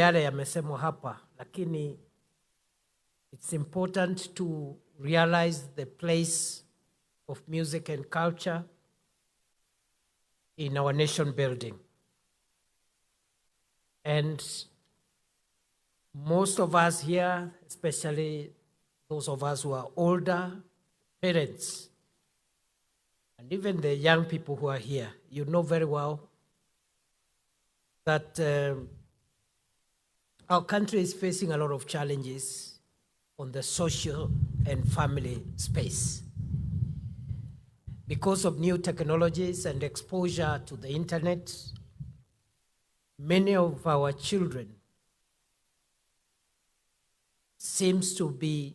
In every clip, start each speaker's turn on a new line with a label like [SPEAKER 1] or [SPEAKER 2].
[SPEAKER 1] yale yamesemwa hapa, lakini it's important to realize the place of music and culture in our nation building. And most of us here, especially those of us who are older, parents, and even the young people who are here, you know very well that our country is facing a lot of challenges on the social and family space. Because of new technologies and exposure to the internet, many of our children seems to be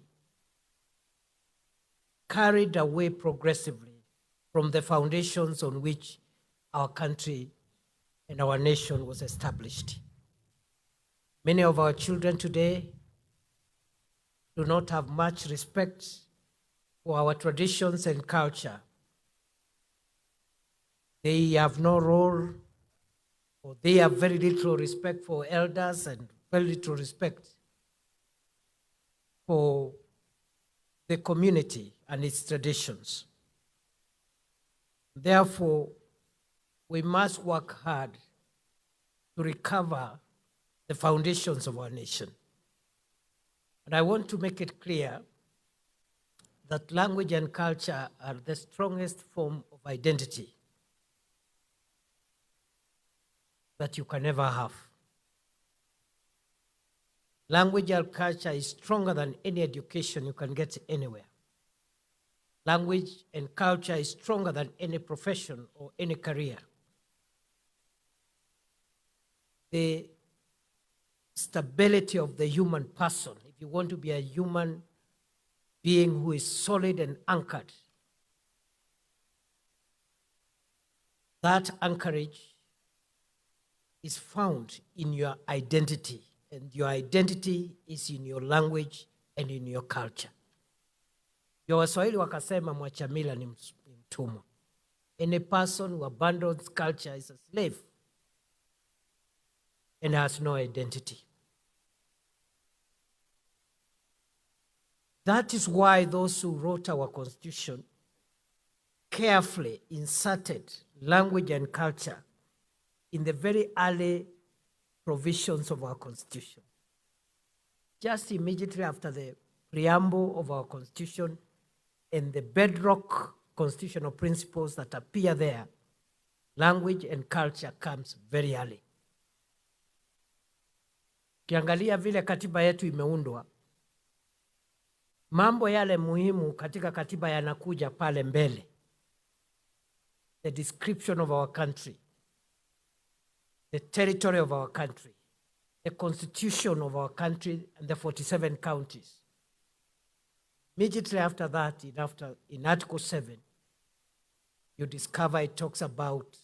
[SPEAKER 1] carried away progressively from the foundations on which our country and our nation was established. Many of our children today do not have much respect for our traditions and culture. They have no role, or they have very little respect for elders and very little respect for the community and its traditions. Therefore, we must work hard to recover the foundations of our nation. And I want to make it clear that language and culture are the strongest form of identity that you can ever have. Language and culture is stronger than any education you can get anywhere. Language and culture is stronger than any profession or any career. The stability of the human person, if you want to be a human being who is solid and anchored, that anchorage is found in your identity, and your identity is in your language and in your culture. Ndio Waswahili wakasema mwacha mila ni mtumwa. Any person who abandons culture is a slave and has no identity. That is why those who wrote our Constitution carefully inserted language and culture in the very early provisions of our Constitution. Just immediately after the preamble of our Constitution and the bedrock constitutional principles that appear there, language and culture comes very early. Kiangalia vile katiba yetu imeundwa, mambo yale muhimu katika katiba yanakuja pale mbele. The description of our country, the territory of our country, the constitution of our country and the 47 counties. Immediately after that, in Article 7, you discover it talks about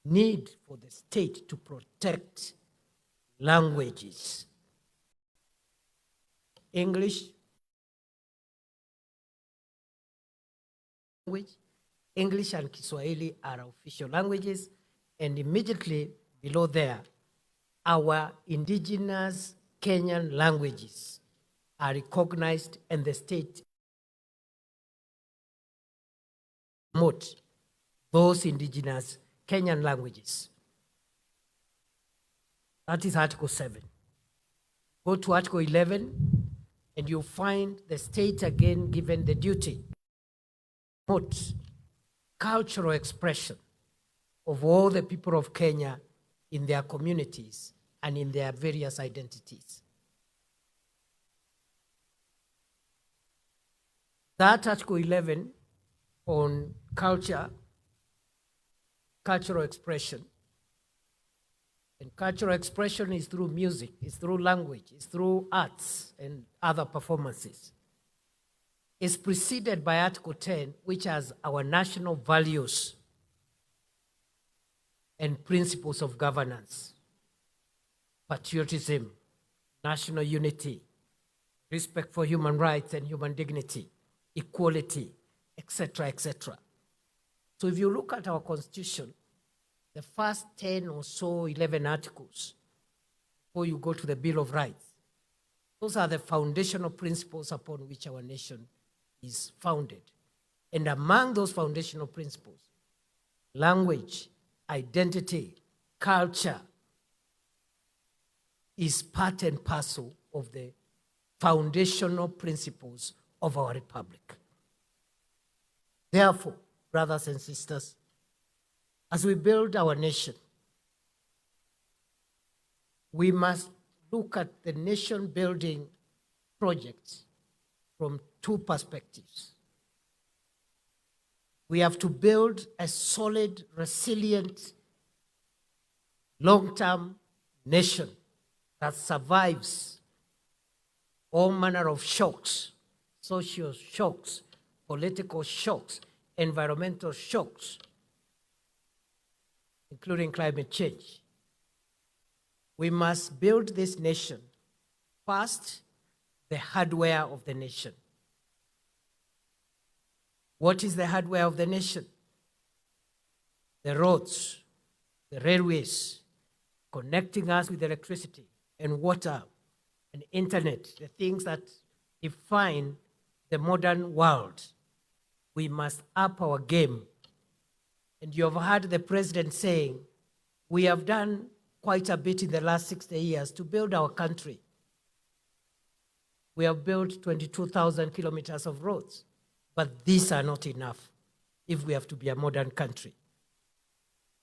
[SPEAKER 1] need for the state to protect languages. English and Kiswahili are official languages, and immediately below there, our indigenous Kenyan languages are recognized, and the state promotes those indigenous Kenyan languages. That is Article 7. Go to Article 11, and you find the state again given the duty to promote cultural expression of all the people of Kenya in their communities and in their various identities. That Article 11 on cultural expression, and cultural expression is through music, it's through language, it's through arts and other performances. It's preceded by Article 10, which has our national values and principles of governance: patriotism, national unity, respect for human rights and human dignity, equality, etc., etc. So if you look at our Constitution, the first 10 or so, 11 articles before you go to the Bill of Rights. Those are the foundational principles upon which our nation is founded. And among those foundational principles, language, identity, culture is part and parcel of the foundational principles of our republic. Therefore, brothers and sisters, as we build our nation, we must look at the nation-building projects from two perspectives. We have to build a solid, resilient, long-term nation that survives all manner of shocks, social shocks, political shocks, environmental shocks, including climate change. We must build this nation, first, the hardware of the nation. What is the hardware of the nation? The roads, the railways, connecting us with electricity and water and internet, the things that define the modern world. We must up our game. And you have heard the president saying, we have done quite a bit in the last 60 years to build our country. We have built 22,000 kilometers of roads, but these are not enough if we have to be a modern country.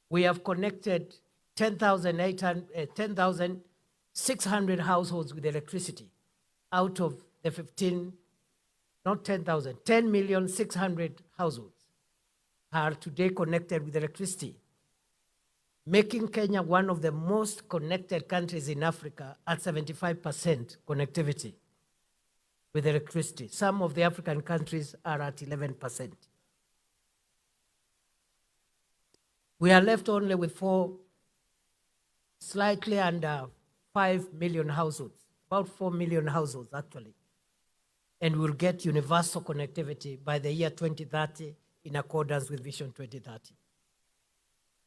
[SPEAKER 1] We have connected 10,600 households with electricity out of the 10,600,000 households are today connected with electricity, making Kenya one of the most connected countries in Africa at 75% connectivity with electricity. Some of the African countries are at 11%. We are left only with slightly under 5 million households, about 4 million households actually. And we'll get universal connectivity by the year 2030 in accordance with Vision 2030.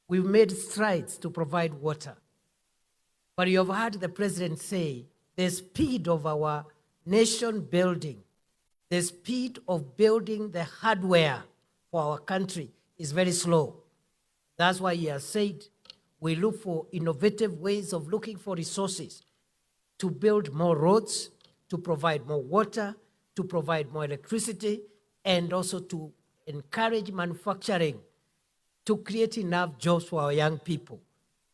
[SPEAKER 1] We've made strides to provide water. But you have heard the president say the speed of our nation building, the speed of building the hardware for our country is very slow. That's why he has said we look for innovative ways of looking for resources to build more roads, to provide more water, to provide more electricity, and also to encourage manufacturing to create enough jobs for our young people.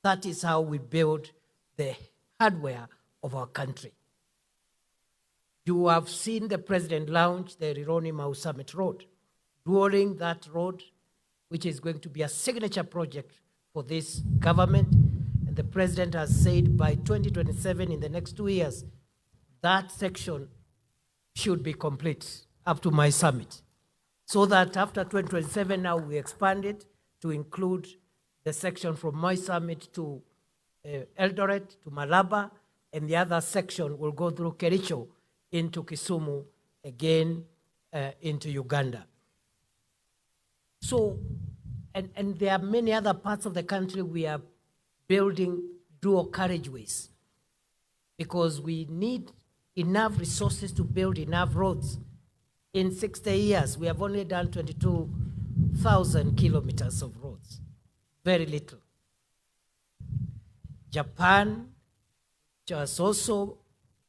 [SPEAKER 1] That is how we build the hardware of our country. You have seen the president launch the Rironi Mau Summit Road, during that road, which is going to be a signature project for this government. And the president has said by 2027, in the next 2 years, that section should be complete up to my summit. So that after 2027, now we expand it to include the section from my summit to Eldoret, to Malaba, and the other section will go through Kericho into Kisumu, again into Uganda. So, and there are many other parts of the country we are building dual carriageways because we need enough resources to build enough roads. In 60 years, we have only done 22,000 kilometers of roads. Very little. Japan, which has also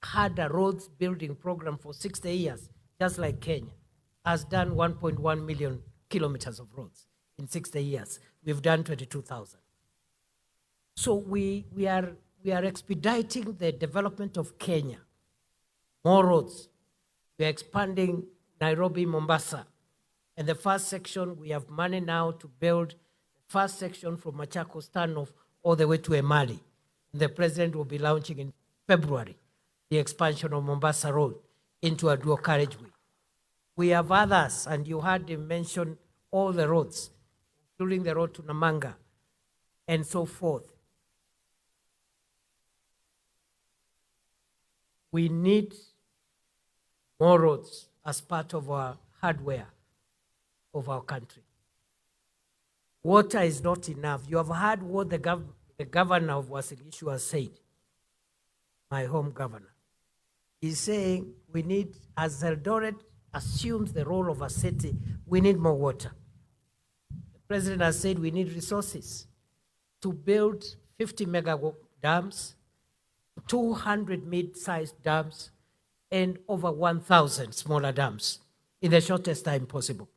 [SPEAKER 1] had a roads building program for 60 years, just like Kenya, has done 1.1 million kilometers of roads in 60 years. We've done 22,000. So we are expediting the development of Kenya. More roads. We are expanding Nairobi, Mombasa. And the first section, we have money now to build the first section from Machakos Standoff all the way to Emali. The president will be launching in February the expansion of Mombasa Road into a dual carriageway. We have others, and you heard him mention all the roads, including the road to Namanga, and so forth. We need more roads as part of our hardware of our country. Water is not enough. You have heard what the governor of Uasin Gishu has said. my home governor. He's saying we need, as Eldoret assumes the role of a city, we need more water. The president has said we need resources to build 50 mega dams, 200 mid-sized dams, and over 1,000 smaller dams in the shortest time possible.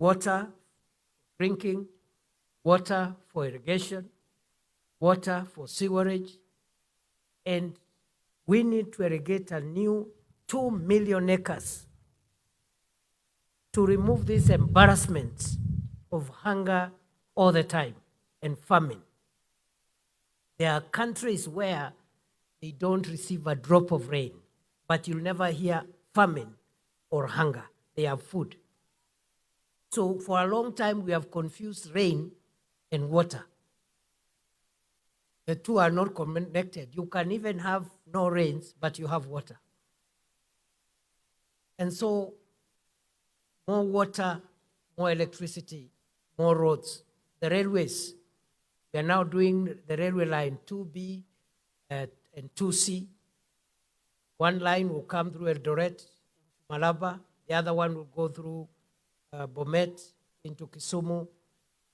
[SPEAKER 1] Water, drinking, water for irrigation, water for sewerage, and we need to irrigate a new 2 million acres to remove this embarrassment of hunger all the time and famine. There are countries where they don't receive a drop of rain, but you'll never hear famine or hunger. They have food. So for a long time, we have confused rain and water. The two are not connected. You can even have no rains, but you have water. And so more water, more electricity, more roads. The railways, we are now doing the railway line 2B and 2C. One line will come through Eldoret, Malaba. The other one will go through Bomet into Kisumu,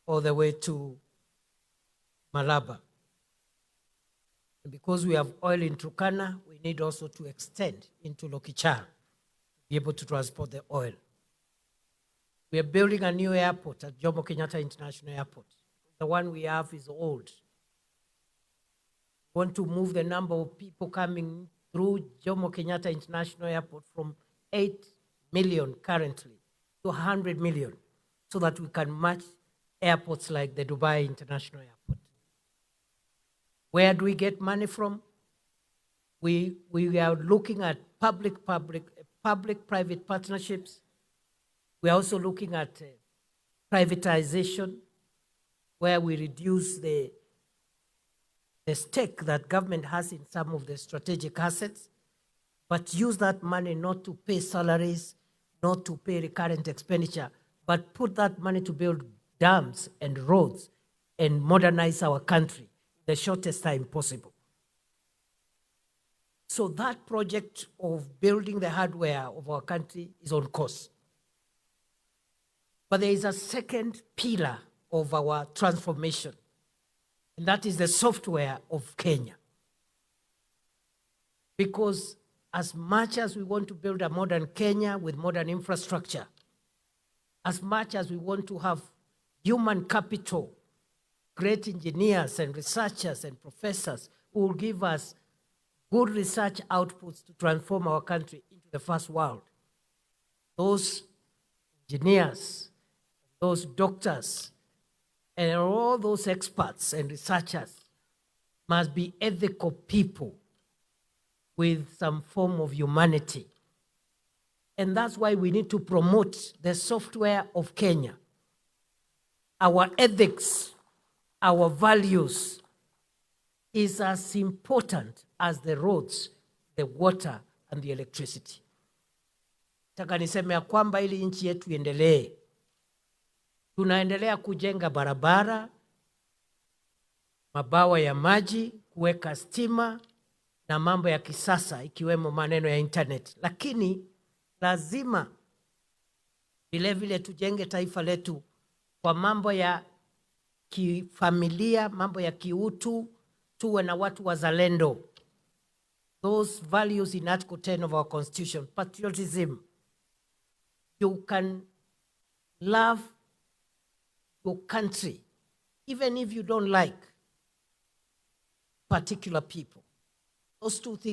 [SPEAKER 1] all the way to Malaba. And because we have oil in Turkana, we need also to extend into Lokichar to be able to transport the oil. We are building a new airport at Jomo Kenyatta International Airport. The one we have is old. We want to move the number of people coming through Jomo Kenyatta International Airport from 8 million currently to 100 million so that we can match airports like the Dubai International Airport. Where do we get money from? We are looking at public-private partnerships. We are also looking at privatization, where we reduce the stake that government has in some of the strategic assets, but use that money not to pay salaries, not to pay recurrent expenditure, but put that money to build dams and roads and modernize our country the shortest time possible. So that project of building the hardware of our country is on course. But there is a second pillar of our transformation, and that is the software of Kenya. Because as much as we want to build a modern Kenya with modern infrastructure, as much as we want to have human capital, great engineers and researchers and professors who will give us good research outputs to transform our country into the first world, those engineers, those doctors, and all those experts and researchers must be ethical people with some form of humanity. And that's why we need to promote the software of Kenya. Our ethics, our values is as important as the roads, the water, and the electricity. Nataka niseme ya kwamba ili nchi yetu iendelee, tunaendelea kujenga barabara, mabawa ya maji, kuweka stima na mambo ya kisasa ikiwemo maneno ya internet. Lakini lazima vile vile tujenge taifa letu kwa mambo ya kifamilia, mambo ya kiutu, tuwe na watu wazalendo. Those values in Article 10 of our Constitution, patriotism. You can love your country, even if you don't like particular people. Those two things